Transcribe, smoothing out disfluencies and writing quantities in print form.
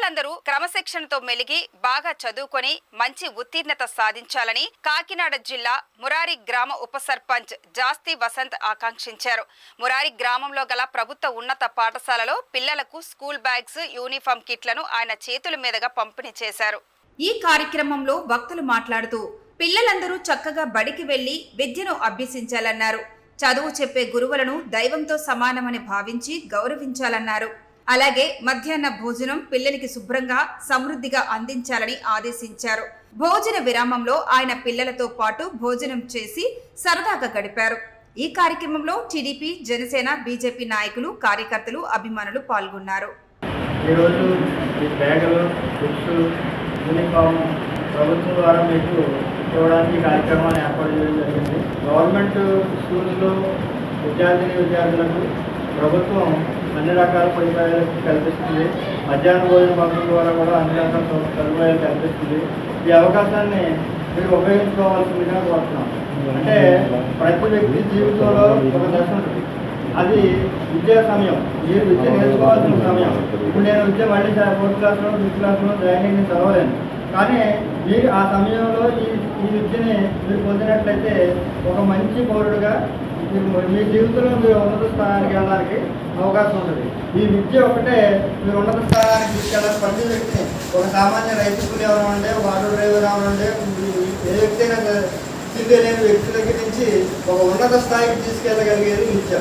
పిల్లలందరూ క్రమశిక్షణతో మెలిగి బాగా చదువుకొని మంచి ఉత్తీర్ణత సాధించాలని కాకినాడ జిల్లా మురారి గ్రామ ఉప సర్పంచ్ జాస్తి వసంత్ ఆకాంక్షించారు. మురారి గ్రామంలో గల ప్రభుత్వ ఉన్నత పాఠశాలలో పిల్లలకు స్కూల్ బ్యాగ్స్, యూనిఫామ్ కిట్లను ఆయన చేతుల మీదుగా పంపిణీ చేశారు. ఈ కార్యక్రమంలో వక్తలు మాట్లాడుతూ పిల్లలందరూ చక్కగా బడికి వెళ్లి విద్యను అభ్యసించాలన్నారు. చదువు చెప్పే గురువులను దైవంతో సమానమని భావించి గౌరవించాలన్నారు. అలాగే మధ్యాహ్న భోజనం పిల్లలకి శుభ్రంగా సమృద్ధిగా అందించాలని ఆదేశించారు. భోజన విరామంలో ఆయన పిల్లలతో పాటు భోజనం చేసి సరదాగా గడిపారు. ఈ కార్యక్రమంలో టీడీపీ, జనసేన, బీజేపీ నాయకులు, కార్యకర్తలు, అభిమానులు పాల్గొన్నారు. ప్రభుత్వం ద్వారా మీకు చూడడానికి కార్యక్రమాన్ని ఏర్పాటు చేయడం జరిగింది. గవర్నమెంట్ స్కూల్స్లో విద్యార్థులకు ప్రభుత్వం అన్ని రకాల సదుపాయాలు కల్పిస్తుంది. మధ్యాహ్న భోజన పథకం ద్వారా కూడా అన్ని రకాల సదుపాయాలు కల్పిస్తుంది. ఈ అవకాశాన్ని మీరు ఉపయోగించుకోవాల్సిందిగా కోరుతున్నాం. అంటే ప్రతి వ్యక్తి జీవితంలో ఒక దశ ఉంటుంది. అది విద్యా సమయం, మీరు విద్య నేర్చుకోవాల్సిన సమయం. ఇప్పుడు నేను విద్య మళ్ళీ 4th క్లాస్లో 5th క్లాస్లో జాయిన్ చదవలేను. కానీ మీరు ఆ సమయంలో ఈ విద్యని మీరు పొందినట్లయితే ఒక మంచి పౌరుడుగా మీ జీవితంలో మీరు ఉన్నత స్థానానికి వెళ్ళడానికి అవకాశం ఉంటుంది. ఈ విద్య ఒకటే మీరు ఉన్నత స్థానానికి తీసుకెళ్ళాలి. ప్రతి వ్యక్తిని ఒక సామాన్య రైతు కూలి ఎవరంటే, ఒక ఆటో డ్రైవర్ ఎవరంటే, ఏ వ్యక్తి అయినా తెలియలేని వ్యక్తి దగ్గర నుంచి ఒక ఉన్నత స్థాయికి తీసుకెళ్ళగలిగేది విద్య.